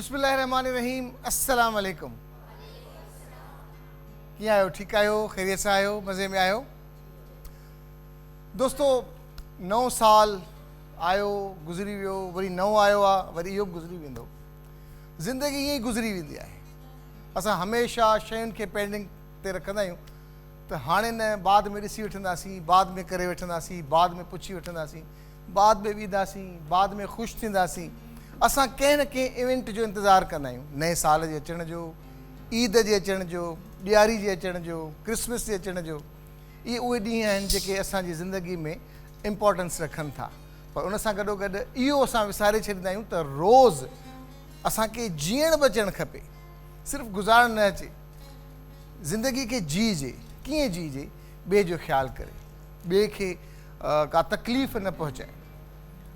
बिस्मिल्लाहिर्रहमानिर्रहीम। अस्सलाम वालेकुम। कीअं आहियो? ठीकु आहियो? ख़ैरियत सां आहियो? मज़े में आहियो? दोस्तों, नओं साल आयो गुज़री वियो, वरी नओं आयो आहे, वरी इहो गुज़री वेंदो। ज़िंदगी ईअं ई गुज़री वेंदी आहे। असां हमेशह शयुनि खे पेंडिंग ते रखंदा आहियूं त हाणे न, बाद में ॾिसी वठंदासीं, बाद में करे वठंदासीं, बाद में पुछी वठंदासीं, बाद में वेंदासीं, बाद में ख़ुशि थींदासीं। असां कंहिं न कंहिं इवेंट जो इंतज़ारु कंदा आहियूं, नए साल जे अचण जो, ईद जे अचण जो, ॾियारी जे अचण जो, क्रिसमस जे अचण जो। इहे उहे ॾींहं आहिनि जेके असांजी ज़िंदगी में इम्पोर्टेंस रखनि था। पर उन सां गॾोगॾु इहो असां विसारे छॾींदा आहियूं त रोज़ु असांखे जीअण बचणु खपे, सिर्फ़ु गुज़ारणु न अचे। ज़िंदगी खे जीजे। कीअं जीजे? ॿिए जो ख़्यालु करे, ॿिए खे का तकलीफ़ न पहुचाए।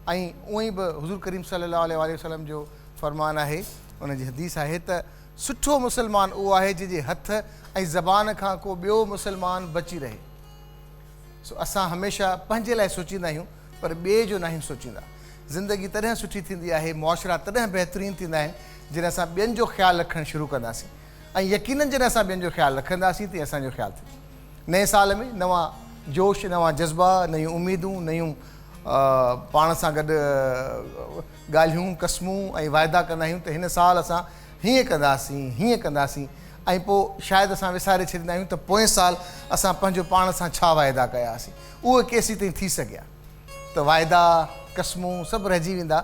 ऐं उअं ई बि हुज़ूर करीम सल्लल्लाहु अलैहि वसल्लम जो फ़रमान आहे, उन जी हदीस आहे त सुठो मुस्लमान उहो आहे जंहिंजे हथ ऐं ज़बान खां को ॿियो मुस्लमान बची रहे। सो असां हमेशह पंहिंजे लाइ सोचींदा आहियूं, पर ॿिए जो न आहियूं सोचींदा। ज़िंदगी तॾहिं सुठी थींदी आहे, मुआशरा तॾहिं बहितरीनु थींदा आहिनि जॾहिं असां ॿियनि जो ख़्यालु रखणु शुरू कंदासीं। ऐं यकीननि जॾहिं असां ॿियनि जो ख़्यालु रखंदासीं तीअं असांजो ख़्यालु थींदो। नए साल में नवां जोश, नवां जज़्बा, नयूं उमेदूं, नयूं पाण सां गॾु ॻाल्हियूं, क़स्मूं ऐं वाइदा कंदा आहियूं त हिन साल असां हीअं कंदासीं, हीअं कंदासीं। ऐं पोइ शायदि असां विसारे छॾींदा आहियूं त पोएं साल असां पंहिंजो पाण सां छा वाइदा कयासीं। उहे केसीं ताईं थी सघिया त वाइदा, क़स्मूं सभु रहिजी वेंदा,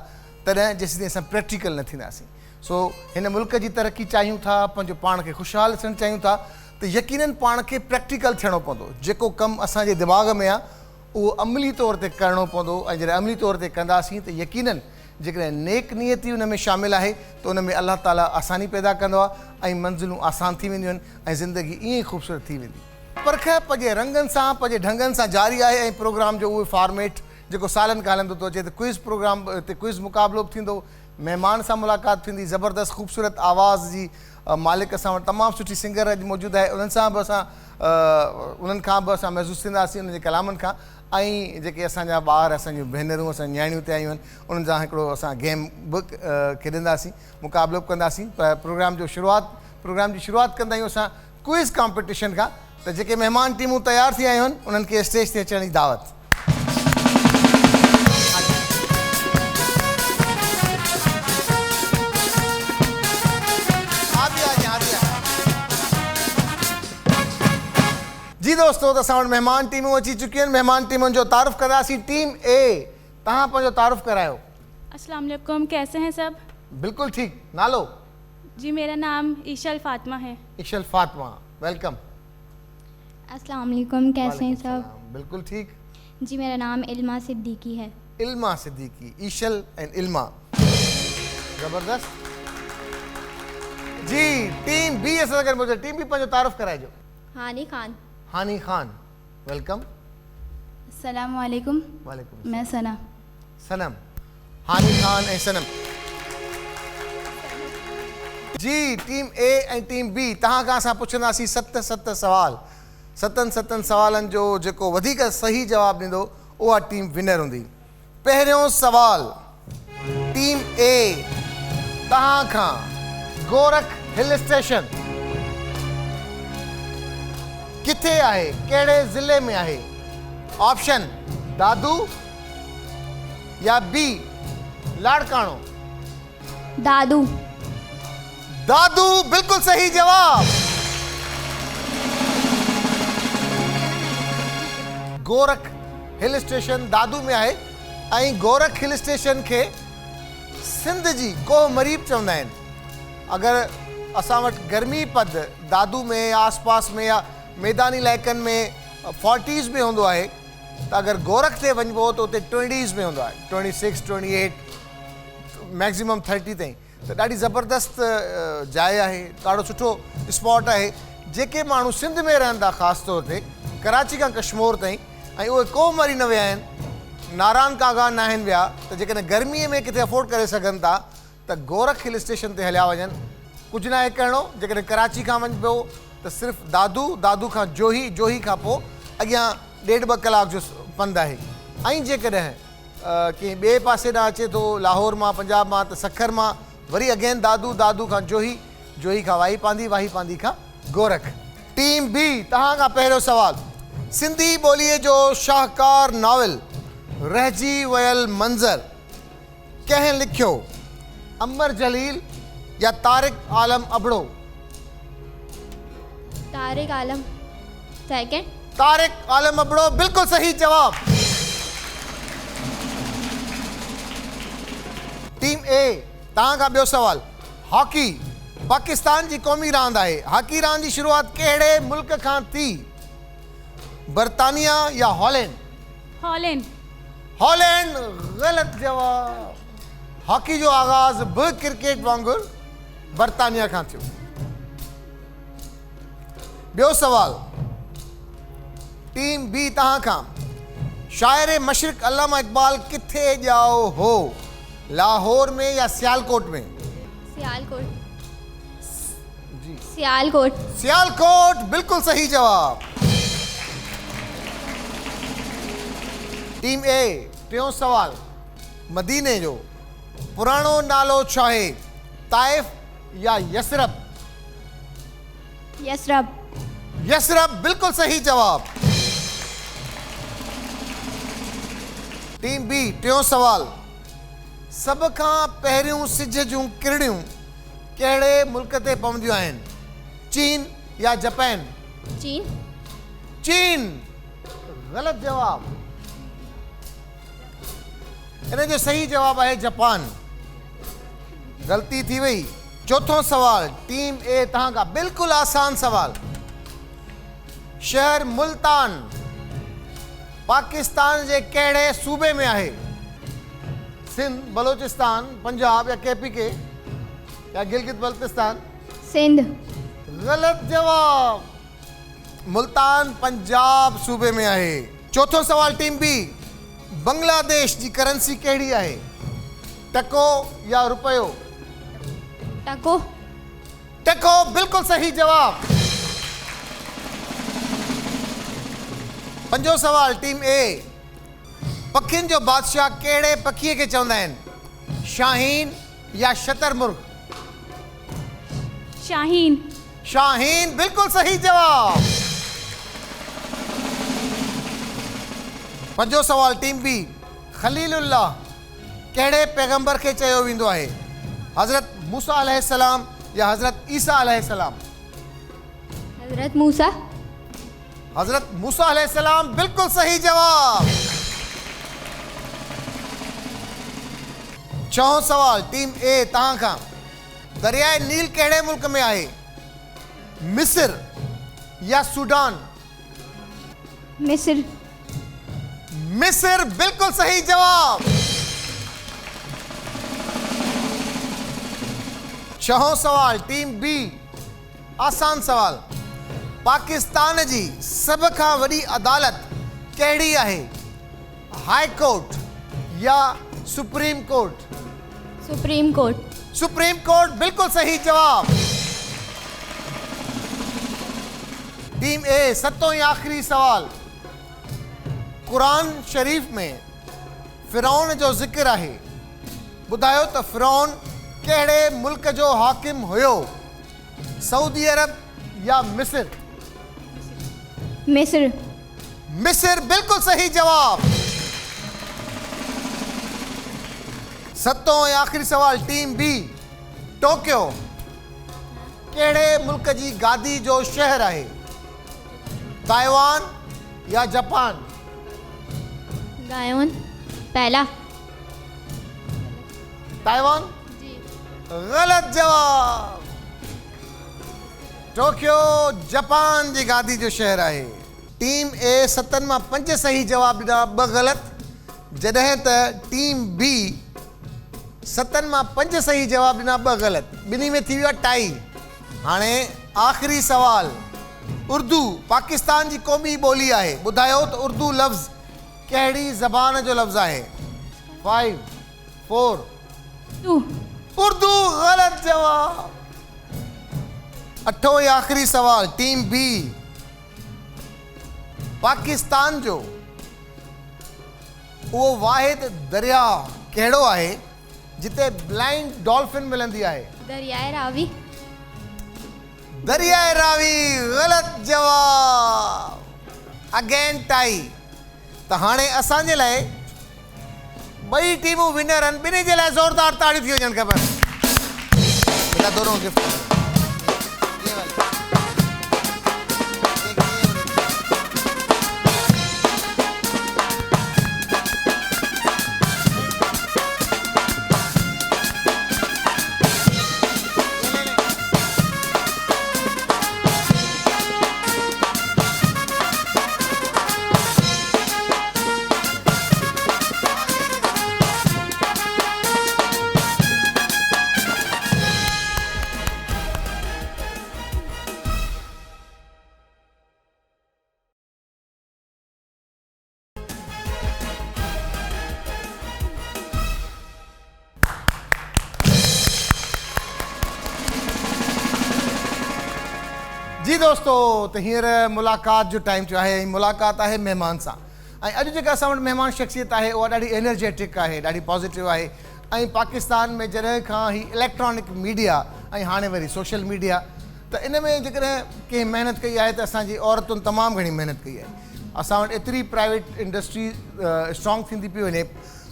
तॾहिं जेसीं ताईं असां प्रैक्टिकल न थींदासीं। सो हिन मुल्क जी तरक़ी चाहियूं था, पंहिंजो पाण खे ख़ुशहाल ॾिसणु चाहियूं था, त यकीननि पाण खे प्रैक्टिकल थियणो पवंदो। जेको कमु असांजे दिमाग़ में आहे उहो अमली तौर ते करिणो पवंदो। ऐं जॾहिं अमली तौर ते कंदासीं त यकीननि जेकॾहिं नेक नियती उन में शामिलु आहे त उन में अलाह ताला आसानी पैदा कंदो आहे ऐं मंज़िलूं आसान थी वेंदियूं आहिनि ऐं ज़िंदगी ईअं ई ख़ूबसूरत थी वेंदी। परख पंहिंजे रंगनि सां, पंहिंजे ढंगनि सां जारी आहे। ऐं प्रोग्राम जो उहो फॉर्मेट जेको सालनि खां हलंदो थो अचे, त क्विज़ प्रोग्राम ते क्विज़ मुक़ाबिलो बि थींदो, महिमान सां मुलाक़ात थींदी, ज़बरदस्त ख़ूबसूरत आवाज़ जी मालिक असां वटि तमामु सुठी सिंगर अॼु मौजूदु आहे। उन्हनि सां बि असां उन्हनि खां बि असां महसूसु थींदासीं, उन्हनि जे कलामनि खां। ऐं जेके असांजा ॿार, असांजूं भेनरूं, असांजी न्याणियूं हिते आयूं आहिनि, उन्हनि सां हिकिड़ो असां गेम बि खेॾंदासीं, मुक़ाबिलो बि कंदासीं। पर प्रोग्राम जी शुरूआति कंदा आहियूं असां क्विज़ कॉम्पिटिशन खां। त जेके महिमान टीमूं तयारु थी आयूं आहिनि उन्हनि खे स्टेज ते अचण जी दावत। जी दोस्तों, त असां वटि महिमान टीमूं अची चुकियूं आहिनि। महिमान टीमुनि जो तारुफ़ कंदासीं। टीम ए, तव्हां पंहिंजो तारुफ़ करायो। अस्सलाम वालेकुम, कैसे हैं सब? बिल्कुल ठीक। नालो? जी मेरा नाम इशल फातिमा है। इशल फातिमा, वेलकम। अस्सलाम वालेकुम, कैसे हैं सब? बिल्कुल ठीक। जी मेरा नाम इल्मा सिद्दीकी है। इल्मा सिद्दीकी, इशल एंड इल्मा, जबरदस्त। जी टीम बी असां सां गॾु, टीम बी पंहिंजो तारुफ़ कराइजो। हानी खान। हानी खान, वेलकम। अस्सलाम वालेकुम, वालेकुम। मैं सना। सनम, हानी खान ऐं सनम। जी टीम ए ऐं टीम बी, तव्हां खां असां पुछंदासीं 7 सवाल। 7 सवालनि जो जेको वधीक सही जवाबु ॾींदो उहा टीम विनर हूंदी। पहिरियों सवाल टीम ए तव्हां खां, गोरख हिल स्टेशन किथे आहे, कहिड़े ज़िले में आहे? ऑप्शन दादू या बी लाड़काणो? दादू। दादू बिल्कुल सही जवाब। गोरख हिल स्टेशन दादू में आहे। ऐं गोरख हिल स्टेशन खे सिंध जी कोह मरीब चवंदा आहिनि। अगरि असां वटि गर्मी पद दादू में आसपास में या मैदानी इलाइक़नि में 40s में हूंदो आहे, त अगरि गोरख ते वञिबो त उते 20s में हूंदो आहे, 26, 28, मैक्सिमम 30 ताईं। त ॾाढी ज़बरदस्त जाइ आहे, ॾाढो सुठो स्पॉट आहे। जेके माण्हू सिंध में रहनि था, ख़ासि तौर ते कराची खां कश्मीर ताईं, ऐं उहे कोह मरी न विया आहिनि, नारायण कागा न आहिनि विया, त जेकॾहिं गर्मीअ में किथे अफोर्ड करे सघनि था त गोरख हिल स्टेशन ते हलिया वञनि। कुझु न आहे करिणो। जेकॾहिं कराची खां वञिबो त सिर्फ़ु दादू खां जोही खां पोइ अॻियां 1.5-2 कलाक जो पंधु आहे। ऐं जेकॾहिं कंहिं ॿिए पासे ॾांहुं अचे थो, लाहौर मां, पंजाब मां, त सखर मां वरी अगेन दादू, दादू खां जोही, जोही खां वाही पांदी, वाही पांदी खां गोरख। टीम बी तहां खां पहिरियों सवाल, सिंधी ॿोलीअ जो शाहकार नावल रहिजी वियल मंज़र कंहिं लिखियो? अमर जलील या तारिक आलम अबड़ो? तारिक आलम सेकंड। तारिक आलम अबड़ो बिल्कुल सही जवाब। टीम ए तहां खां ॿियो सवाल, हॉकी पाकिस्तान जी क़ौमी रांदि आहे। हॉकी रांदि जी शुरूआत कहिड़े मुल्क खां थी? बर्तानिया या हॉलैंड? हॉलैंड। हॉलैंड ग़लत जवाब। हॉकी जो आगाज़ बि क्रिकेट वांगुरु बर्तानिया खां थियो। ॿियो सवाल, टीम बी तहां खां, शाइर मशरिक़ अल्लामा इक़बाल किथे ॼाओ हो? लाहौर में या सियालकोट में? सियालकोट। जी सियालकोट। सियालकोट बिल्कुल सही जवाब। टीम ए टियों सवाल, मदीने जो पुराणो नालो छा आहे? ताइफ या यसरब? यसरब। यसरब बिल्कुल सही जवाब। टीम बी टियों सवाल, सब खां पहिरियों सिज जूं किरणियूं कहिड़े मुल्क ते पवंदियूं आहिनि? चीन या जापान? चीन। चीन ग़लत जवाब। इन जो सही जवाब आहे जापान। ग़लती थी वई। चौथों सवाल, टीम ए तहां खां बिल्कुल आसान सवाल, शहर मुल्तान पाकिस्तान जे कहिड़े सूबे में आहे? सिंध, बलोचिस्तान, पंजाब या केपीके या गिलगित बल्तिस्तान? सिंध। ग़लत जवाब। मुल्तान पंजाब सूबे में आहे। चौथों सवाल, टीम बी, बांग्लादेश जी करेंसी कहिड़ी आहे? टको या रुपयो? टको। टको बिल्कुल सही जवाब। पंजो सवाल, टीम ए, पखियुनि जो बादशाह कहिड़े पखीअ खे चवंदा आहिनि? शाहीन या शतरमुर्ग? शाहीन। शाहीन बिल्कुल सही जवाब। पंजो सवाल, टीम बी, खलीलुल्लाह कहिड़े पैगंबर खे चयो वेंदो आहे? हज़रत मूसा अलैहिस्सलाम या हज़रत ईसा अलैहिस्सलाम? हज़रत मूसा। हज़रत मूसा अलैहिस्सलाम बिल्कुल सही जवाब। छहों सवाल, टीम ए तहां खां, दरियाए नील कहिड़े मुल्क में आहे? मिस्र या सूडान? मिस्र। मिस्र बिल्कुल सही जवाब। छहों सवाल, टीम बी, आसान सवाल, पाकिस्तान जी सब खां वॾी अदालत कहिड़ी आहे? हाई कोर्ट या supreme court? Supreme court. Supreme court बिल्कुल सही जवाब। टीम ए, सतों या आखिरी सवाल, कुरान शरीफ में फिरौन जो जिक्र आहे। ॿुधायो त फिरौन कहिड़े मुल्क जो हाकिम हुयो? सऊदी अरब या मिस्र? मिस्र। मिस्र बिल्कुल सही जवाब। सतों या आखिरी सवाल, टीम बी, टोक्यो कहिड़े मुल्क जी गादी जो शहर आहे? ताइवान या जापान? गायोन। पहला। ताइवान ग़लत जवाब। टोक्यो जापान जी गादी जो शहर आहे। टीम ए 7 मां 5 सही जवाब ॾिना, 2 ग़लत, जॾहिं त टीम बी 7 मां 5 सही जवाब ॾिना, 2 ग़लत। ॿिन्ही में थी वियो आहे टाई। हाणे आख़िरी सवाल, उर्दू पाकिस्तान जी क़ौमी ॿोली आहे। ॿुधायो त उर्दू लफ़्ज़ कहिड़ी ज़बान जो लफ़्ज़ आहे? 5 4 2। उर्दू ग़लत जवाब। 8हों या आखिरी सवाल, टीम बी, पाकिस्तान जो उहो वाहिद दरिया कहिड़ो आहे जिते ब्लाइंड डॉल्फिन मिलंदी आहे? दरियाए रावी। दरियाए रावी ग़लत जवाब। Again tie. त हाणे असांजे लाइ ॿई टीमूं विनर आहिनि, ॿिन्ही जे लाइ ज़ोरदार ताड़ियूं थी वञनि खपनि। बेटा दोनों गिफ्ट जी दोस्तों, तो हींअर मुलाक़ात जो टाइम थियो आहे। मुलाक़ात आहे महिमान सां। ऐं अॼु जेका असां वटि महिमान शख़्सियत आहे उहा ॾाढी एनर्जेटिक आहे, ॾाढी पॉज़िटिव आहे। ऐं पाकिस्तान में जॾहिं खां ही इलेक्ट्रॉनिक मीडिया ऐं हाणे वरी सोशल मीडिया, त इन में जेकॾहिं कंहिं महिनत कई आहे त असांजी औरतुनि तमामु घणी महिनत कई आहे। असां वटि एतिरी प्राइवेट इंडस्ट्री स्ट्रॉन्ग थींदी पई वञे,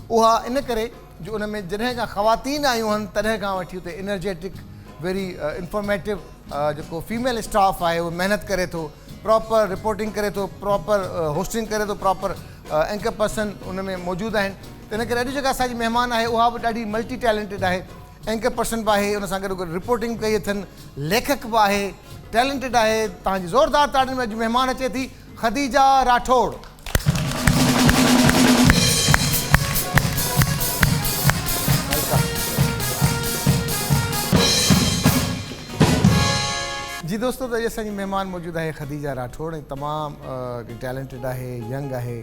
उहा इन करे जो उन में जॾहिं खां ख़वातीन आयूं आहिनि तॾहिं खां वठी उते एनर्जेटिक वेरी इंफॉर्मेटिव जेको फीमेल स्टाफ आहे उहो महिनत करे थो, प्रॉपर रिपोर्टिंग करे थो, प्रॉपर होस्टिंग करे थो, प्रॉपर एंकर पर्सन उन में मौजूदु आहिनि। त इन करे अॼु जेका असांजी महिमान आहे उहा बि ॾाढी मल्टी टैलेंटेड आहे। एंकर पर्सन बि आहे, उन सां गॾु रिपोर्टिंग कई अथनि, लेखक बि आहे, टैलेंटेड आहे। तव्हांजी ज़ोरदार ताड़ियुनि में अॼु महिमान अचे थी ख़दीजा राठौड़। जी दोस्तों, तो असांजी महिमान मौजूदु आहे ख़दीजा राठौड़। ऐं तमामु टैलेंटेड आहे, यंग आहे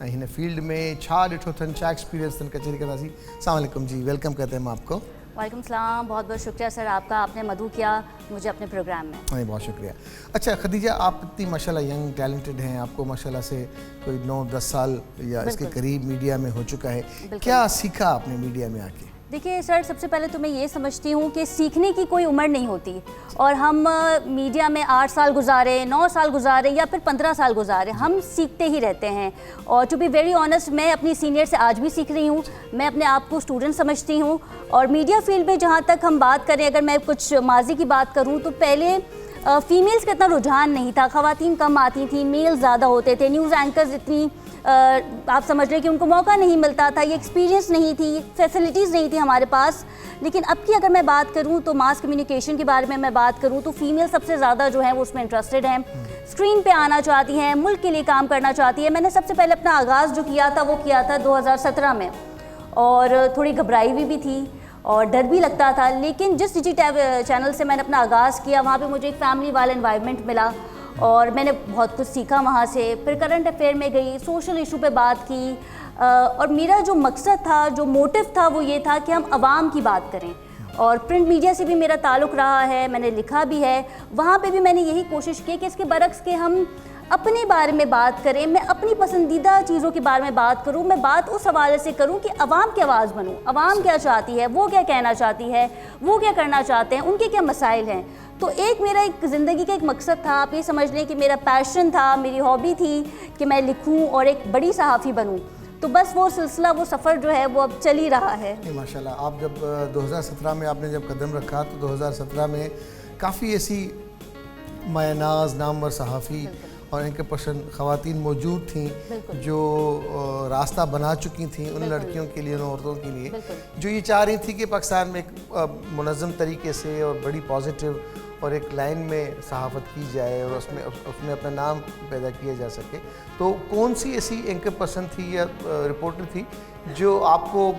ऐं हिन फील्ड में छा ॾिठो अथनि, छा एक्सपीरियंस अथनि, कचहरी कंदासीं। अस्सलाम वालेकुम जी, वेलकम कहते हैं हम आपको। वालेकुम सलाम, बहुत बहुत शुक्रिया सर आपका, आपने मदऊ किया मुझे अपने प्रोग्राम में। हाँ, बहुत शुक्रिया। अच्छा खदीजा, आप इतनी माशाल्लाह यंग टैलेंटेड हैं, आपको माशाल्लाह से कोई 9-10 साल या इसके करीब मीडिया में हो चुका है। क्या सीखा आपने मीडिया में आके? देखिए सर, सबसे पहले तो मैं ये समझती हूँ कि सीखने की कोई उम्र नहीं होती। और हम मीडिया में 8 साल गुजारे, 9 साल गुजारे या फिर 15 साल गुजारे, हम सीखते ही रहते हैं। और टू बी वेरी ऑनेस्ट, मैं अपनी सीनियर से आज भी सीख रही हूँ। मैं अपने आप को स्टूडेंट समझती हूँ। और मीडिया फील्ड में जहाँ तक हम बात करें, अगर मैं कुछ माजी की बात करूँ तो पहले फीमेल्स का इतना रुझान नहीं था, ख़वातीन कम आती थी, मेल ज़्यादा होते थे, न्यूज़ एंकर्स इतनी आप समझ रहे कि उनको मौका नहीं मिलता था, ये एक्सपीरियंस नहीं थी, फैसिलिटीज़ नहीं थी हमारे पास। लेकिन अब की अगर मैं बात करूं तो मास कम्युनिकेशन के बारे में मैं बात करूं तो फीमेल सबसे ज़्यादा जो है वो उसमें इंटरेस्टेड हैं, स्क्रीन पे आना चाहती हैं, मुल्क के लिए काम करना चाहती है। मैंने सबसे पहले अपना आगाज़ जो किया था वो किया था 2017 में, और थोड़ी घबराई हुई भी थी और डर भी लगता था। लेकिन जिस डिजी चैनल से मैंने अपना आगाज़ किया, वहाँ पे मुझे एक फैमिली वाला एनवायरनमेंट मिला और मैंने बहुत कुछ सीखा वहाँ से। फिर करंट अफेयर में गई, सोशल इशू पे बात की, और मेरा जो मकसद था, जो मोटिव था, वो ये था कि हम आवाम की बात करें। और प्रिंट मीडिया से भी मेरा ताल्लुक़ रहा है, मैंने लिखा भी है, वहाँ पे भी मैंने यही कोशिश की कि इसके बरक्स के हम अपने बारे में बात करें, मैं अपनी पसंदीदा चीज़ों के बारे में बात करूं, मैं बात उस हवाले से करूं कि अवाम की आवाज़ बनूं। अवाम क्या चाहती है, वो क्या कहना चाहती है, वो क्या करना चाहते हैं, उनके क्या मसाइल हैं। तो एक मेरा एक ज़िंदगी का एक मकसद था, आप ये समझ लें कि मेरा पैशन था, मेरी हॉबी थी कि मैं लिखूं और एक बड़ी सहाफ़ी बनूं। तो बस वो सिलसिला, वो सफ़र जो है वो अब चल ही रहा है। माशाल्लाह, आप जब 2017 में आपने जब कदम रखा तो 2017 में काफ़ी ऐसी मायनाज नामवर सहाफ़ी और एंकर पर्सन ख़वातीन मौजूद थीं जो रास्ता बना चुकी थीं उन लड़कियों के लिए, उन औरतों के लिए जो ये चाह रही थी कि पाकिस्तान में एक मुनज़्ज़म तरीके से और बड़ी पॉजिटिव और एक लाइन में सहाफ़त की जाए और उसमें अपना नाम पैदा किया जा सके। तो कौन सी ऐसी एंकर पर्सन थी या रिपोर्टर थी जो आपको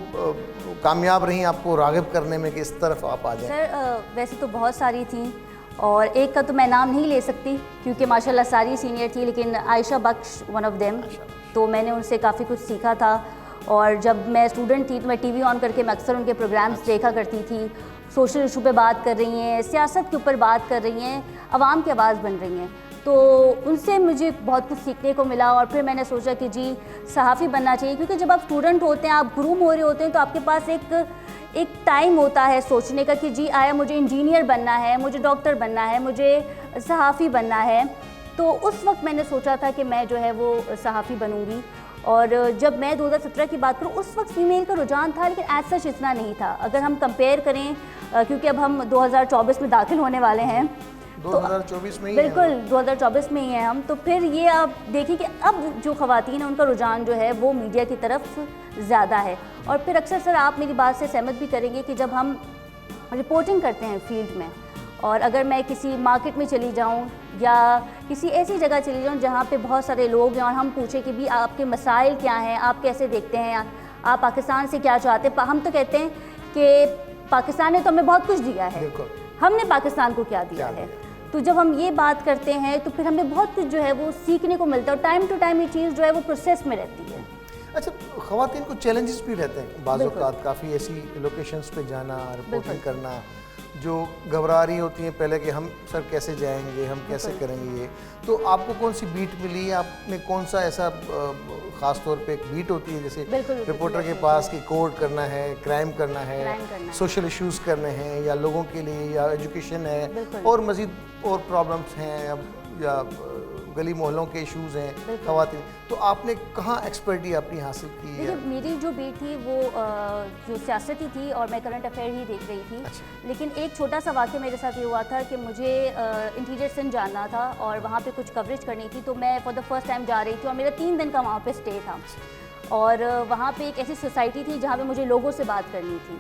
कामयाब रही, आपको राग़िब करने में कि इस तरफ आप आ जाएं? सर वैसे तो बहुत सारी थी और एक का तो मैं नाम नहीं ले सकती क्योंकि माशाल्लाह सारी सीनियर थी, लेकिन आयशा बख्श वन ऑफ देम। तो मैंने उनसे काफ़ी कुछ सीखा था। और जब मैं स्टूडेंट थी तो मैं टीवी ऑन करके मैं अक्सर उनके प्रोग्राम्स देखा करती थी। सोशल इशू पे बात कर रही हैं, सियासत के ऊपर बात कर रही हैं, आवाम की आवाज़ बन रही हैं। तो उनसे मुझे बहुत कुछ सीखने को मिला और फिर मैंने सोचा कि जी सहाफ़ी बनना चाहिए, क्योंकि जब आप स्टूडेंट होते हैं, आप ग्रूम हो रहे होते हैं, तो आपके पास एक टाइम होता है सोचने का कि जी आया मुझे इंजीनियर बनना है, मुझे डॉक्टर बनना है, मुझे सहाफ़ी बनना है। तो उस वक्त मैंने सोचा था कि मैं जो है वो सहाफ़ी बनूंगी। और जब मैं 2017 की बात करूं, उस वक्त फ़ीमेल का रुझान था, लेकिन एज सच इतना नहीं था। अगर हम कंपेयर करें, क्योंकि अब हम 2024 में दाखिल होने वाले हैं, 2024 में ही बिल्कुल 2024 में ही हैं हम, तो फिर ये आप देखिए कि अब जो ख़वातीन हैं उनका रुझान जो है वो मीडिया की तरफ ज़्यादा है। और फिर अक्सर सर आप मेरी बात से सहमत भी करेंगे कि जब हम रिपोर्टिंग करते हैं फील्ड में, और अगर मैं किसी मार्केट में चली जाऊं या किसी ऐसी जगह चली जाऊं जहां पे बहुत सारे लोग हैं और हम पूछें कि भी आपके मसाइल क्या हैं, आप कैसे देखते हैं, आप पाकिस्तान से क्या चाहते हैं, हम तो कहते हैं कि पाकिस्तान ने तो हमें बहुत कुछ दिया है, हमने पाकिस्तान को क्या दिया है। तो जब हम ये बात करते हैं तो फिर हमें बहुत कुछ जो है वो सीखने को मिलता है, और टाइम टू टाइम ये चीज़ जो है वो प्रोसेस में रहती है। अच्छा, ख़वातीन को चैलेंजेस भी रहते हैं बाज़ औक़ात, काफ़ी ऐसी लोकेशंस पे जाना, रिपोर्टिंग करना, जो घबरा रही होती हैं पहले कि हम सर कैसे जाएंगे, हम कैसे करेंगे ये। तो आपको कौन सी बीट मिली, आपने कौन सा ऐसा ख़ास तौर पे एक बीट होती है जैसे रिपोर्टर के पास कि कोड करना है, क्राइम करना है, सोशल इश्यूज़ करने हैं, या लोगों के लिए, या एजुकेशन है, और मज़ीद और प्रॉब्लम्स हैं, या गली मोहल्लों के इश्यूज़ हैं ख़वातीन, तो आपने कहाँ एक्सपर्टी अपनी हासिल की है? मेरी जो बीट थी वो जो सियासती थी, और मैं करंट अफेयर ही देख रही थी। अच्छा। लेकिन एक छोटा सा वाक़या मेरे साथ ये हुआ था कि मुझे इंटीरियर सिंध जाना था और वहाँ पे कुछ कवरेज करनी थी, तो मैं फॉर द फर्स्ट टाइम जा रही थी और मेरा 3 दिन का वहाँ पे स्टे था। और वहाँ पे एक ऐसी सोसाइटी थी जहाँ पे मुझे लोगों से बात करनी थी,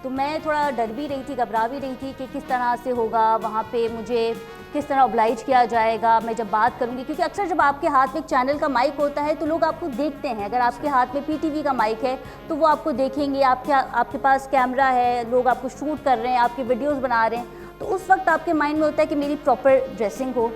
तो मैं थोड़ा डर भी रही थी, घबरा भी रही थी कि किस तरह से होगा, वहाँ पे मुझे किस तरह ऑब्लाइज किया जाएगा, मैं जब बात करूँगी, क्योंकि अक्सर जब आपके हाथ में एक चैनल का माइक होता है तो लोग आपको देखते हैं। अगर आपके हाथ में PTV का माइक है तो वो आपको देखेंगे, आपके पास कैमरा है, लोग आपको शूट कर रहे हैं, आपकी वीडियोज़ बना रहे हैं, तो उस वक्त आपके माइंड में होता है कि मेरी प्रॉपर ड्रेसिंग हो,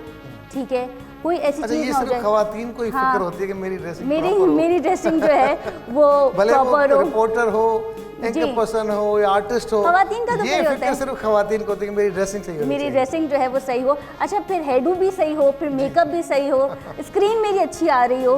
ठीक है, कोई ऐसी चीज़ ना हो जाए। ख़वातीन को फिक्र होती है कि मेरी ड्रेसिंग मेरी ड्रेसिंग जो है वो प्रॉपर हो, रिपोर्टर हो, एंकर पर्सन हो या आर्टिस्ट हो, ख़वातीन का तो ये फिक्र सिर्फ ख़वातीन को होती है कि मेरी ड्रेसिंग सही हो, मेरी ड्रेसिंग जो है वो सही हो। अच्छा, फिर हेडू भी सही हो, फिर मेकअप भी सही हो, स्क्रीन मेरी अच्छी आ रही हो,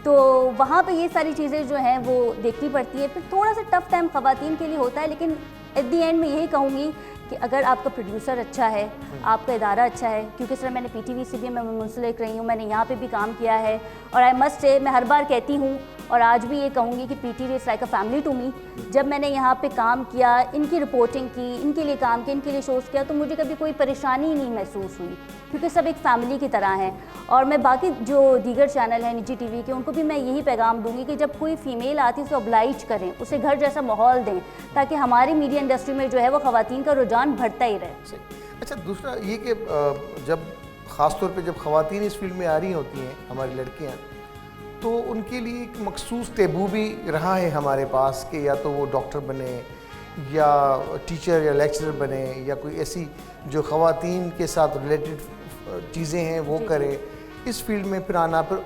तो वहाँ पे ये सारी चीज़ें जो हैं वो देखनी पड़ती है। फिर थोड़ा सा टफ टाइम ख़वातीन के लिए होता है, लेकिन एट दी एंड में यही कहूँगी कि अगर आपका प्रोड्यूसर अच्छा है, आपका इदारा अच्छा है, क्योंकि सर मैंने PTV से भी मैं मुंसलिक रही हूँ, मैंने यहाँ पे भी काम किया है, और आई मस्ट से मैं हर बार कहती हूँ और आज भी ये कहूँगी कि PTV is like a family to me. जब मैंने यहाँ पे काम किया, इनकी रिपोर्टिंग की, इनके लिए काम किया, इनके लिए शोज़ किया, तो मुझे कभी कोई परेशानी ही नहीं महसूस हुई, क्योंकि सब एक फैमिली की तरह हैं। और मैं बाकी जो दीगर चैनल हैं निजी TV के, उनको भी मैं यही पैगाम दूंगी कि जब कोई फ़ीमेल आती है उसे ऑब्लाइज करें, उसे घर जैसा माहौल दें, ताकि हमारी मीडिया इंडस्ट्री में जो है वो ख़वातीन का रुझान बढ़ता ही रहे। अच्छा, दूसरा ये कि जब ख़ास तौर पे जब ख़वातीन इस फील्ड में आ रही होती हैं, हमारी लड़कियाँ, तो उनके लिए एक मखसूस टेबू भी रहा है हमारे पास कि या तो वो डॉक्टर बने, या टीचर या लेक्चरर बने, या कोई ऐसी जो ख़वातीन के साथ रिलेटेड चीज़ें हैं वो करे। इस फील्ड में फिर आना, फिर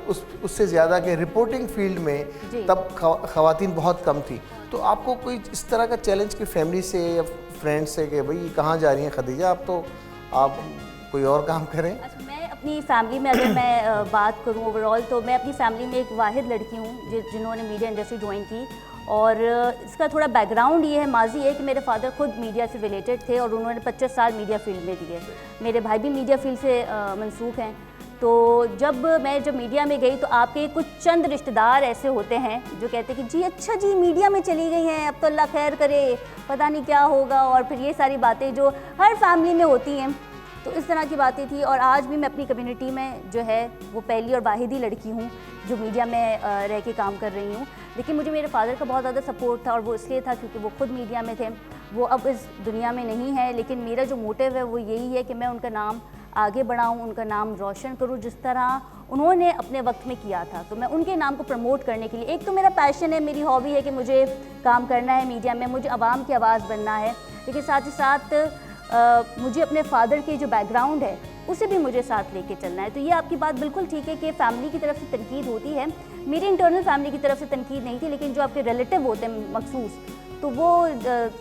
उससे ज़्यादा कि रिपोर्टिंग फील्ड में तब ख़वातीन बहुत कम थी। तो आपको कोई इस तरह का चैलेंज कि फैमिली से या फ्रेंड से कि भाई कहाँ जा रही हैं खदीजा, आप कोई और काम करें? अच्छा, मैं अपनी फैमिली में अगर मैं बात करूं ओवरऑल, तो मैं अपनी फैमिली में एक वाहिद लड़की हूं जिन्होंने मीडिया इंडस्ट्री ज्वाइन की। और इसका थोड़ा बैकग्राउंड ये है, माजी है कि मेरे फादर खुद मीडिया से रिलेटेड थे और उन्होंने 25 साल मीडिया फील्ड में दिए। मेरे भाई भी मीडिया फील्ड से मनसूख हैं। तो जब मीडिया में गई तो आपके कुछ चंद रिश्तेदार ऐसे होते हैं जो कहते हैं कि जी अच्छा जी मीडिया में चली गई हैं, अब तो अल्लाह खैर करे, पता नहीं क्या होगा, और फिर ये सारी बातें जो हर फैमिली में होती हैं। तो इस तरह की बातें थी। और आज भी मैं अपनी कम्युनिटी में जो है वो पहली और वाहिदी लड़की हूँ जो मीडिया में रह के काम कर रही हूँ। लेकिन मुझे मेरे फादर का बहुत ज़्यादा सपोर्ट था, और वो इसलिए था क्योंकि वो खुद मीडिया में थे। वो अब इस दुनिया में नहीं है, लेकिन मेरा जो मोटिव है वो यही है कि मैं उनका नाम आगे बढ़ाऊँ, उनका नाम रोशन करूँ जिस तरह उन्होंने अपने वक्त में किया था। तो मैं उनके नाम को प्रमोट करने के लिए, एक तो मेरा पैशन है, मेरी हॉबी है कि मुझे काम करना है मीडिया में, मुझे आवाम की आवाज़ बनना है, लेकिन साथ ही साथ मुझे अपने फादर के जो बैकग्राउंड है उसे भी मुझे साथ लेके चलना है। तो ये आपकी बात बिल्कुल ठीक है कि फैमिली की तरफ से तनकीद होती है। मेरी इंटरनल फैमिली की तरफ से तनकीद नहीं थी, लेकिन जो आपके रिलेटिव होते हैं मखसूस, तो वो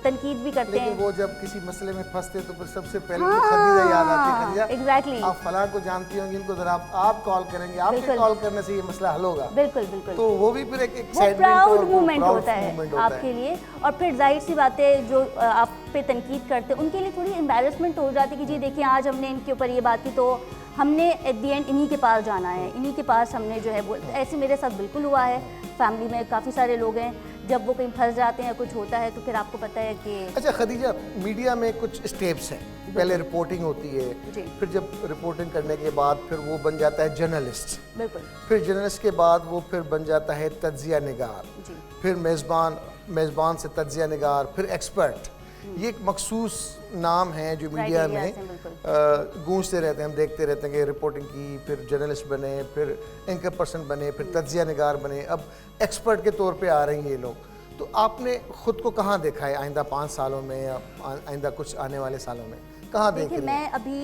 तनकीद भी करते लेकिन हैं। वो जब किसी मसले में फंसते तो फिर सबसे पहले तो खदीजा याद आती है। खदीजा, एग्जैक्टली, आप फलां को जानती होंगी, इनको जरा आप कॉल करेंगे, आपके बिल्कुल। कॉल करने से ये मसला हल होगा। बिल्कुल बिल्कुल, तो वो भी फिर एक वो एक्साइटमेंट प्राउड मोमेंट proud होता है moment होता आपके लिए। और फिर जाहिर सी बात है जो आप पे तनकीद करते हैं उनके लिए थोड़ी एम्बैरसमेंट हो जाती है कि जी देखिए आज हमने इनके ऊपर ये बात की तो हमने एट दी एंड इन्हीं के पास जाना है, इन्हीं के पास हमने जो है वो, ऐसे मेरे साथ बिल्कुल हुआ है। फैमिली में काफ़ी सारे लोग हैं, जब वो कहीं फंस जाते हैं कुछ होता है तो फिर आपको पता है कि अच्छा खदीजा, मीडिया में कुछ स्टेप्स हैं, पहले रिपोर्टिंग होती है, जी। फिर जब रिपोर्टिंग करने के बाद फिर वो बन जाता है जर्नलिस्ट, बिल्कुल फिर जर्नलिस्ट के बाद वो फिर बन जाता है तज्जिया निगार, जी, फिर मेज़बान से तज्जिया निगार, फिर एक्सपर्ट। ये एक मखसूस नाम है जो मीडिया Criteria में से, बिल्कुल। गूंजते रहते हैं, हम देखते रहते हैं कि रिपोर्टिंग की, फिर जर्नलिस्ट बने, फिर एंकर पर्सन बने, फिर तज्जिया निगार बने, अब एक्सपर्ट के तौर पे आ रही हैं ये लोग। तो आपने खुद को कहाँ देखा है आइंदा 5 सालों में या आइंदा कुछ आने वाले सालों में, कहाँ देख देखिए रही हैं? मैं अभी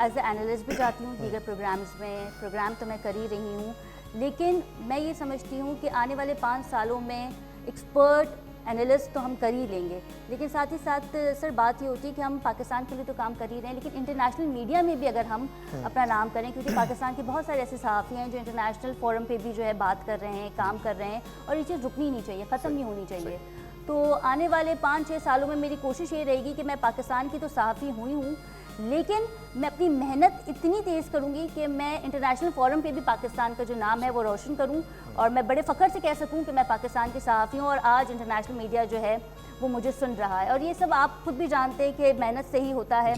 एज ए एनालिस्ट भी जाती हूँ दीगर प्रोग्राम्स में, प्रोग्राम तो मैं कर ही रही हूँ, लेकिन मैं ये समझती हूँ कि आने वाले 5 सालों में एक्सपर्ट एनालिस्ट तो हम कर ही लेंगे, लेकिन साथ ही साथ सर बात ये होती है कि हम पाकिस्तान के लिए तो काम कर ही रहे हैं, लेकिन इंटरनेशनल मीडिया में भी अगर हम अपना नाम करें, क्योंकि पाकिस्तान के बहुत सारे ऐसे सहाफ़ी हैं जो इंटरनेशनल फोरम पे भी जो है बात कर रहे हैं, काम कर रहे हैं, और ये चीज़ रुकनी नहीं चाहिए, ख़त्म नहीं होनी चाहिए। तो आने वाले 5-6 सालों में मेरी कोशिश ये रहेगी कि मैं पाकिस्तान की तो सहाफ़ी हुई हूँ, लेकिन मैं अपनी मेहनत इतनी तेज़ करूँगी कि मैं इंटरनेशनल फोरम पे भी पाकिस्तान का जो नाम है वो रोशन करूँ, और मैं बड़े फ़ख्र से कह सकूँ कि मैं पाकिस्तान की सहाफ़ी हूँ और आज इंटरनेशनल मीडिया जो है वो मुझे सुन रहा है। और ये सब आप खुद भी जानते हैं कि मेहनत से ही होता है।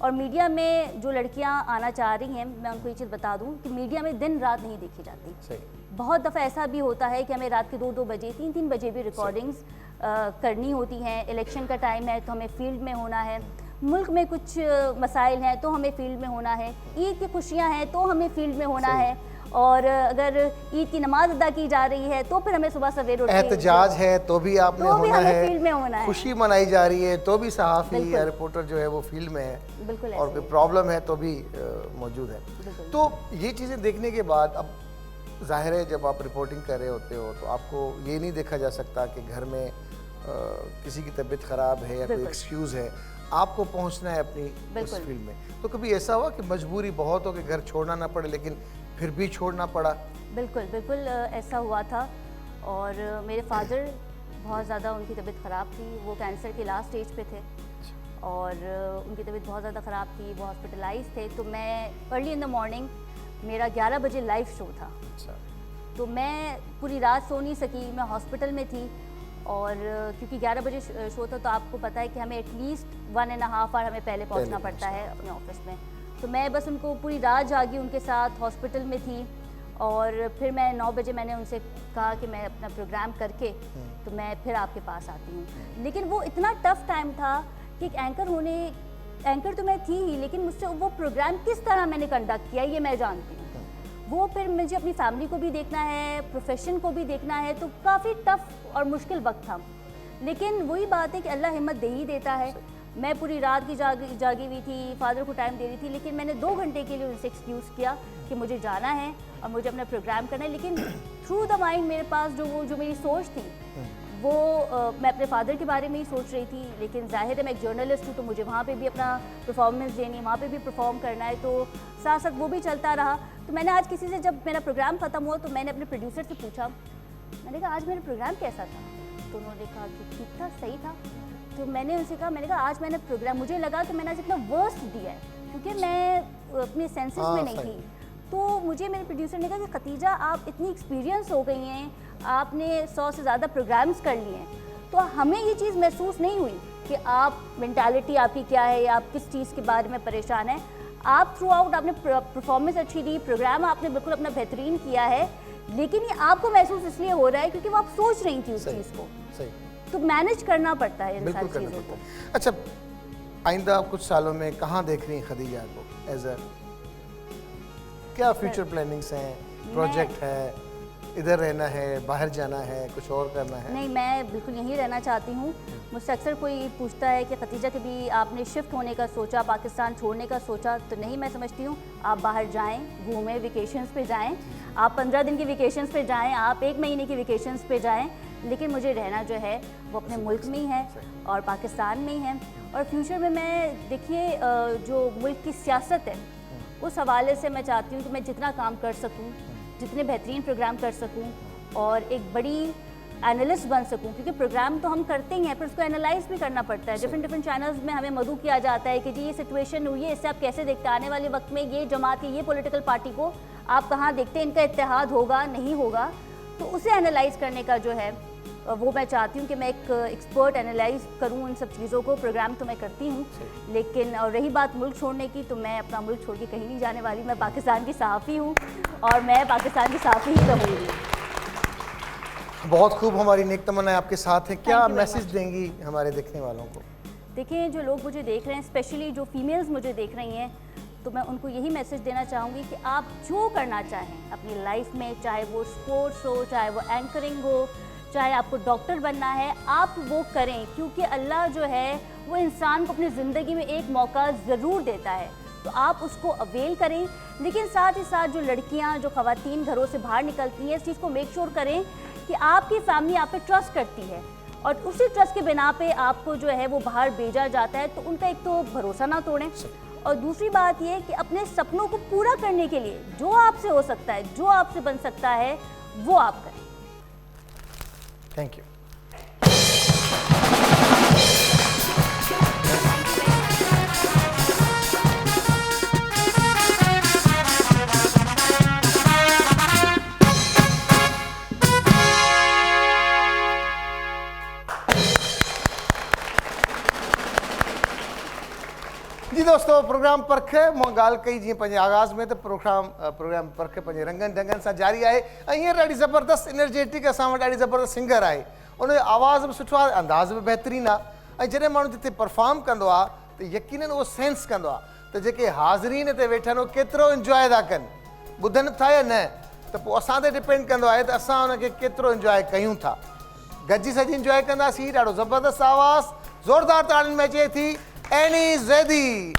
और मीडिया में जो लड़कियाँ आना चाह रही हैं, मैं उनको ये चीज़ बता दूँ कि मीडिया में दिन रात नहीं देखी जाती। सही। बहुत दफ़ा ऐसा भी होता है कि हमें रात के 2-2 बजे 3-3 बजे भी रिकॉर्डिंग्स करनी होती हैं। इलेक्शन का टाइम है तो हमें फील्ड में होना है, मुल्क में कुछ मसाइल हैं तो हमें फील्ड में होना है, ईद की खुशियाँ हैं तो हमें फील्ड में होना है, और अगर ईद की नमाज अदा की जा रही है तो फिर हमें सुबह सवेरे उठ के एहतजाज है तो भी आपने तो भी होना हमें है, फील्ड में होना है। खुशी मनाई जा रही है तो भी सहाफ़ी बिल्कुल। या रिपोर्टर जो है वो फील्ड में है, बिल्कुल और ऐसे कोई ही। प्रॉब्लम है तो भी मौजूद है। बिल्कुल। तो ये चीज़ें देखने के बाद अब जाहिर है जब आप रिपोर्टिंग कर रहे होते हो तो आपको ये नहीं देखा जा सकता कि घर में किसी की तबीयत ख़राब है या कोई बिल्कुल। एक्सक्यूज़ है, आपको पहुंचना है अपनी उस बिल्कुल। फील्ड में। तो कभी ऐसा हुआ कि मजबूरी बहुत हो कि घर छोड़ना ना पड़े लेकिन फिर भी छोड़ना पड़ा? बिल्कुल बिल्कुल ऐसा हुआ था। और मेरे फादर बहुत ज़्यादा, उनकी तबीयत ख़राब थी, वो कैंसर के लास्ट स्टेज पे थे और उनकी तबीयत बहुत ज़्यादा ख़राब थी, वो हॉस्पिटलाइज थे। तो मैं अर्ली इन द मॉर्निंग, मेरा 11 बजे लाइव शो था, अच्छा। तो मैं पूरी रात सो नहीं सकी, मैं हॉस्पिटल में थी। और क्योंकि 11 बजे शो था तो आपको पता है कि हमें एटलीस्ट 1.5 आवर हमें पहले पहुंचना पड़ता है अपने ऑफिस में। तो मैं बस उनको पूरी रात जागी, उनके साथ हॉस्पिटल में थी। और फिर मैं 9 बजे मैंने उनसे कहा कि मैं अपना प्रोग्राम करके तो मैं फिर आपके पास आती हूँ। लेकिन वो इतना टफ टाइम था कि एक एंकर तो मैं थी ही, लेकिन मुझसे वो प्रोग्राम किस तरह मैंने कंडक्ट किया ये मैं जानती हूँ। वो फिर मुझे अपनी फैमिली को भी देखना है, प्रोफेशन को भी देखना है, तो काफ़ी टफ और मुश्किल वक्त था। लेकिन वही बात है कि अल्लाह हिम्मत दे ही देता है। मैं पूरी रात की जागी हुई थी, फादर को टाइम दे रही थी, लेकिन मैंने 2 घंटे के लिए उनसे एक्सक्यूज़ किया कि मुझे जाना है और मुझे अपना प्रोग्राम करना है। लेकिन थ्रू द माइंड मेरे पास जो मेरी सोच थी वो मैं अपने फादर के बारे में ही सोच रही थी। लेकिन जाहिर है मैं एक जर्नलिस्ट हूँ तो मुझे वहाँ पे भी अपना परफॉर्मेंस देनी है, वहाँ पे भी परफॉर्म करना है, तो साथ साथ वो भी चलता रहा। तो मैंने आज किसी से, जब मेरा प्रोग्राम ख़त्म हुआ तो मैंने अपने प्रोड्यूसर से पूछा, मैंने कहा आज मेरा प्रोग्राम कैसा था? तो उन्होंने कहा कि ठीक था, सही था। तो मैंने उनसे कहा, मैंने कहा आज मैंने प्रोग्राम, मुझे लगा कि मैंने आज इतना वर्स्ट दिया है क्योंकि मैं अपने सेंसेस में नहीं थी। तो मुझे मेरे प्रोड्यूसर ने कहा कि खतीजा आप इतनी एक्सपीरियंस हो गई हैं, आपने 100 से ज़्यादा प्रोग्राम्स कर लिए हैं, तो हमें ये चीज़ महसूस नहीं हुई कि आप मेंटालिटी आपकी क्या है या आप किस चीज़ के बारे में परेशान हैं। आप थ्रू आउट आपने परफॉर्मेंस अच्छी दी, प्रोग्राम आपने बिल्कुल अपना बेहतरीन किया है, लेकिन ये आपको महसूस इसलिए हो रहा है क्योंकि वो आप सोच रही थी उस चीज़ को। सही। तो मैनेज करना पड़ता है इन बिल्कुल सारी करना चीज़ों पड़ता को। है। अच्छा, आइंदा कुछ सालों में कहाँ देख रही हैं खदीजा को एज अ, क्या फ्यूचर प्लानिंग्स हैं, प्रोजेक्ट है, इधर रहना है, बाहर जाना है, कुछ और करना है? नहीं, मैं बिल्कुल यहीं रहना चाहती हूँ। मुझसे अक्सर कोई पूछता है कि खतीजा कभी आपने शिफ्ट होने का सोचा, पाकिस्तान छोड़ने का सोचा? तो नहीं, मैं समझती हूँ आप बाहर जाएं, घूमें, वेकेशंस पे जाएं, आप 15 दिन की वेकेशंस पे जाएं, आप 1 महीने की वेकेशंस पे जाएं, लेकिन मुझे रहना जो है वो अपने मुल्क में ही है और पाकिस्तान में ही है। और फ्यूचर में मैं देखिए जो मुल्क की सियासत है उस हवाले से मैं चाहती हूँ कि मैं जितना काम कर सकूँ, जितने बेहतरीन प्रोग्राम कर सकूँ और एक बड़ी एनालिस्ट बन सकूं, क्योंकि प्रोग्राम तो हम करते ही हैं पर उसको एनालाइज भी करना पड़ता है। डिफरेंट चैनल्स में हमें मदऊ किया जाता है कि जी ये सिचुएशन हुई है, इससे आप कैसे देखते हैं, आने वाले वक्त में ये जमात ये पॉलिटिकल पार्टी को आप कहाँ देखते हैं, इनका इत्तेहाद होगा नहीं होगा। तो उसे एनालाइज करने का जो है वो मैं चाहती हूँ कि मैं एक एक्सपर्ट एनालाइज करूँ उन सब चीज़ों को। प्रोग्राम तो मैं करती हूँ, लेकिन और रही बात मुल्क छोड़ने की, तो मैं अपना मुल्क छोड़ के कहीं नहीं जाने वाली। मैं पाकिस्तान की सहाफ़ी हूँ और मैं पाकिस्तान की सहाफ़ी ही रहूँगी। बहुत खूब, हमारी नेक तमन्नाएं आपके साथ हैं। क्या Thank you very message much. देंगी हमारे देखने वालों को? देखिए, जो लोग मुझे देख रहे हैं, स्पेशली जो फीमेल्स मुझे देख रही हैं, तो मैं उनको यही मैसेज देना चाहूँगी कि आप जो करना चाहें अपनी लाइफ में, चाहे वो स्पोर्ट्स हो, चाहे वो एंकरिंग हो, चाहे आपको डॉक्टर बनना है, आप वो करें, क्योंकि अल्लाह जो है वो इंसान को अपनी ज़िंदगी में एक मौका ज़रूर देता है, तो आप उसको अवेल करें। लेकिन साथ ही साथ जो लड़कियां, जो ख़वातीन घरों से बाहर निकलती हैं, इस चीज़ को मेक श्योर करें कि आपकी फैमिली आप पे ट्रस्ट करती है और उसी ट्रस्ट के बिना पे आपको जो है वो बाहर भेजा जाता है, तो उनका एक तो भरोसा ना तोड़ें। और दूसरी बात ये कि अपने सपनों को पूरा करने के लिए जो आपसे हो सकता है, जो आपसे बन सकता है, वो आप करें। Thank you. जी दोस्तों, प्रोग्राम परखे मां ॻाल्हि कई जीअं पंहिंजे आगाज़ में, त प्रोग्राम परखे पंहिंजे रंगनि ढंगनि सां जारी आहे। ऐं हींअर ॾाढी ज़बरदस्त एनर्जेटिक असां वटि ॾाढी ज़बरदस्त सिंगर आहे, उनजो आवाज़ बि सुठो आहे, अंदाज़ बि बहितरीनु आहे। ऐं जॾहिं माण्हू जिते परफॉर्म कंदो आहे त यकीनन उहो सेंस कंदो आहे त जेके हाज़रीन हिते वेठा आहिनि उहो केतिरो इंजॉय था कनि, ॿुधनि था या न, त पोइ असां ते डिपेंड कंदो आहे त असां हुनखे केतिरो इंजॉय कयूं था। गॾिजी सॼी इंजॉय कंदासीं। ॾाढो ज़बरदस्त आवाज़ ज़ोरदार ताड़ियुनि में अचे थी एनी ज़ैदी।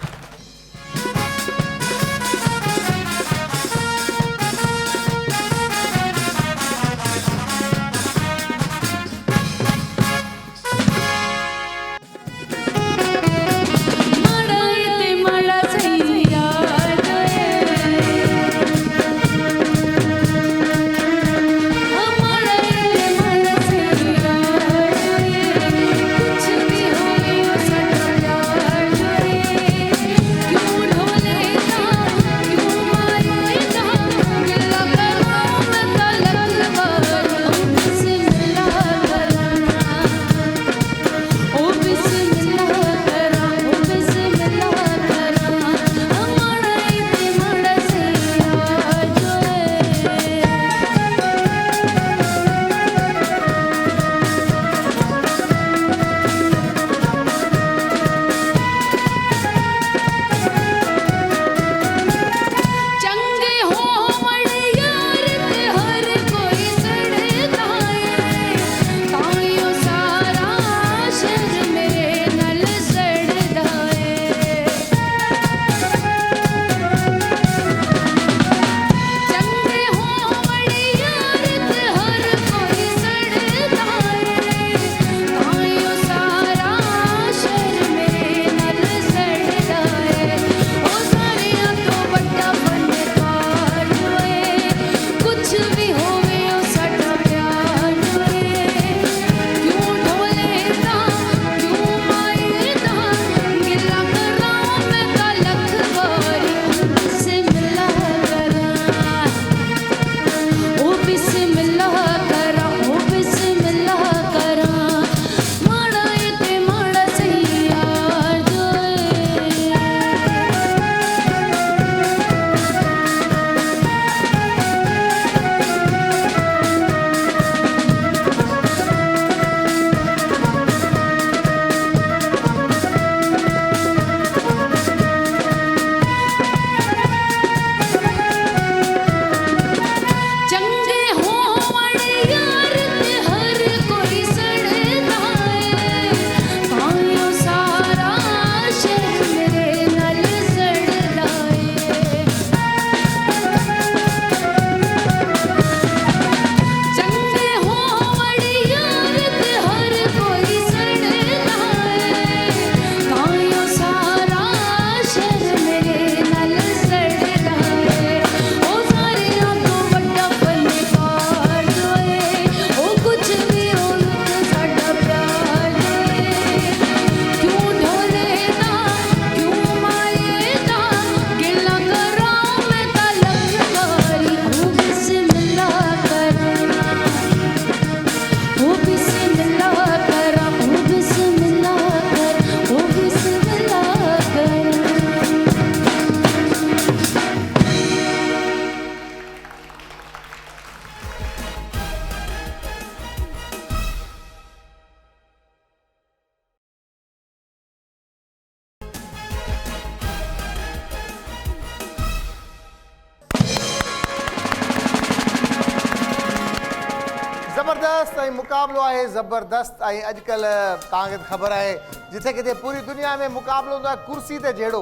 ज़बरदस्त ऐं मुक़ाबिलो आहे ज़बरदस्त ऐं अॼुकल्ह तव्हांखे ख़बर आहे जिथे किथे पूरी दुनिया में मुक़ाबिलो हूंदो आहे कुर्सी ते जहिड़ो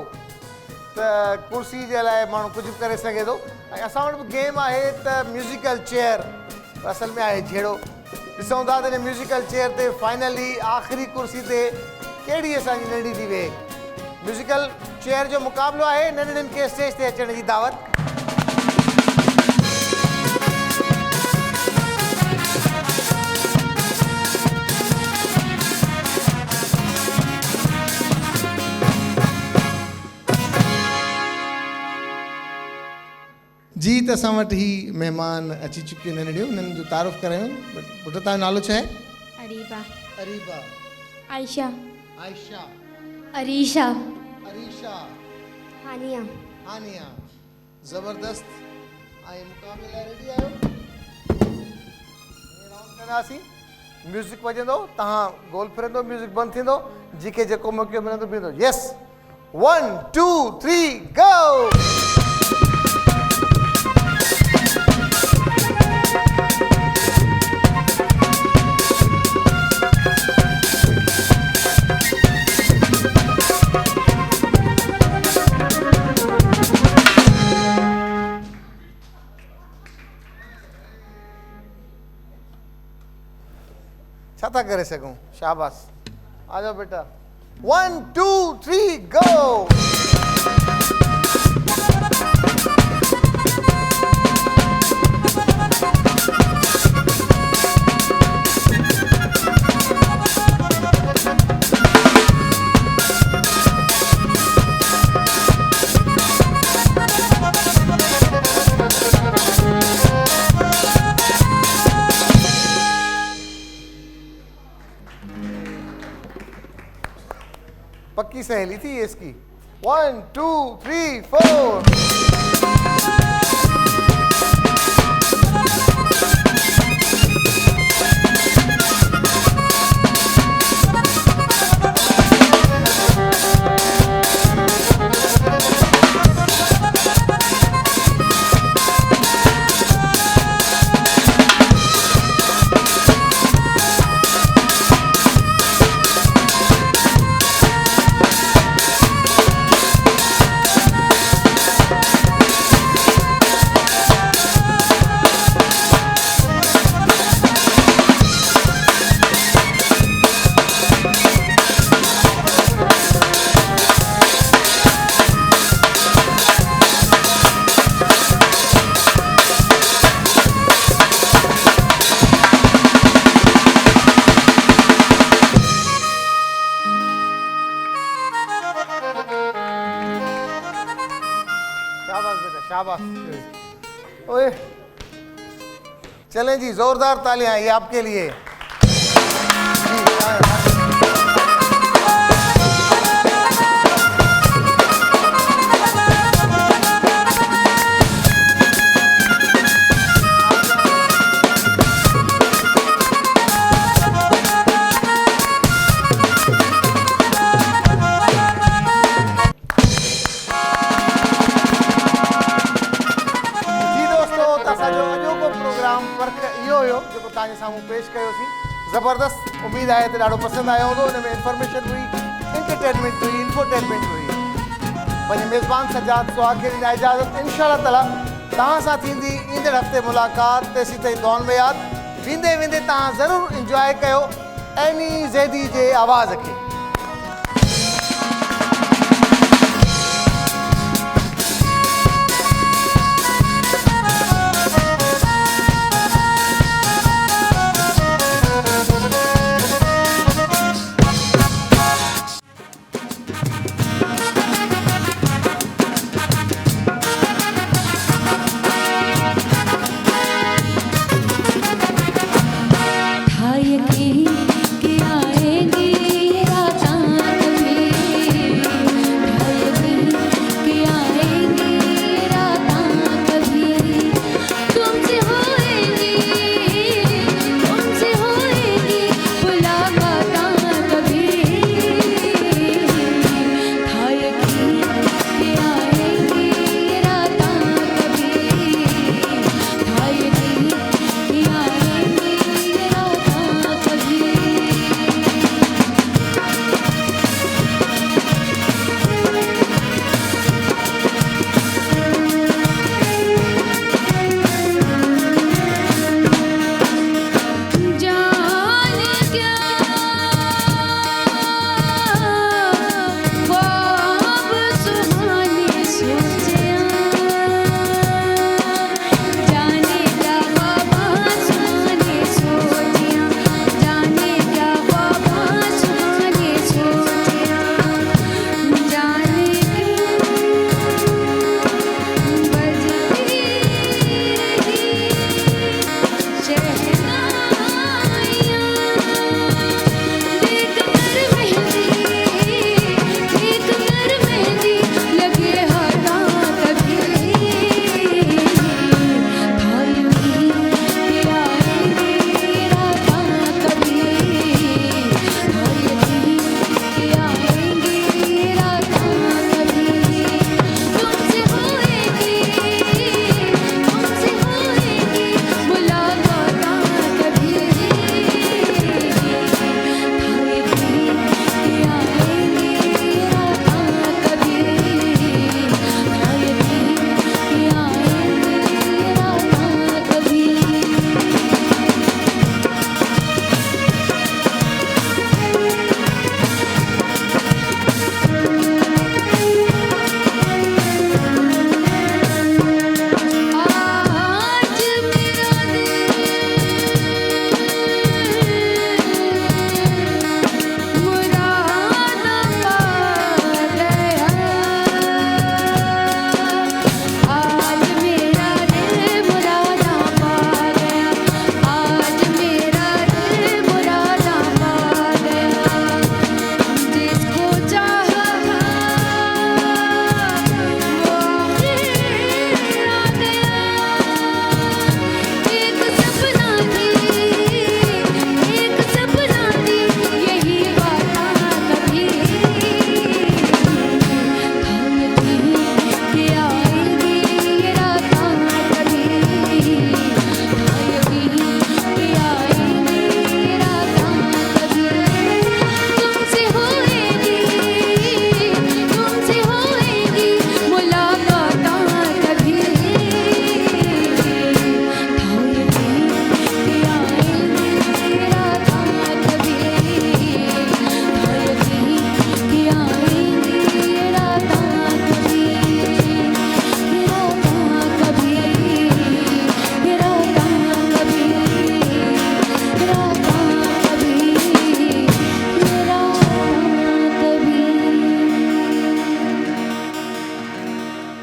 त कुर्सी जे लाइ माण्हू कुझु बि करे सघे थो ऐं असां वटि बि गेम आहे त म्यूज़िकल चेयर असल में आहे जहिड़ो ॾिसूं था त हिन म्यूज़िकल चेयर ते फाइनली आख़िरी कुर्सी ते कहिड़ी असांजी नंढी थी वेहे म्यूज़िकल चेयर जो मुक़ाबिलो आहे नंढड़नि खे स्टेज ते अचण जी दावत जी त असां वटि ही महिमान अची चुकियूं नंढड़ियूं उन्हनि जो तारुफ़ करायूं पुट तव्हांजो नालो छा आहे अरीबा अरीबा आयशा आयशा अरीशा अरीशा हानिया हानिया ज़बरदस्त ऐं मुक़ाबिले लाइ रेडी आहियो राउंड कंदासीं म्यूज़िक वॼंदो तव्हां गोल फिरंदो म्यूज़िक बंदि थींदो जंहिंखे जेको मौक़ो मिलंदो बीहंदो यस 1 2 3 गो छा था करे सघूं शाबाश आ जाओ बेटा 1 2 3 गो पक्की सहेली थी ये इसकी 1 2 3 4 शाबाश बेटा शाबाश ओए चलें जी जोरदार तालियां ये आपके लिए साम्हूं पेश कयोसीं ज़बरदस्त उम्मीद आहे त ॾाढो पसंदि आयो हूंदो हुन में इंफॉर्मेशन हुई एंटरटेनमेंट हुई इंफोटेनमेंट हुई पंहिंजे मेज़बान सजाद सुहाग खे ॾींदा इजाज़त इंशाअल्लाह ताला तव्हां सां थींदी ईंदड़ हफ़्ते मुलाक़ात तेसीं ताईं दुआउनि में यादि वेंदे वेंदे तव्हां ज़रूरु इंजॉय कयो एनी ज़ैदी जे आवाज़ खे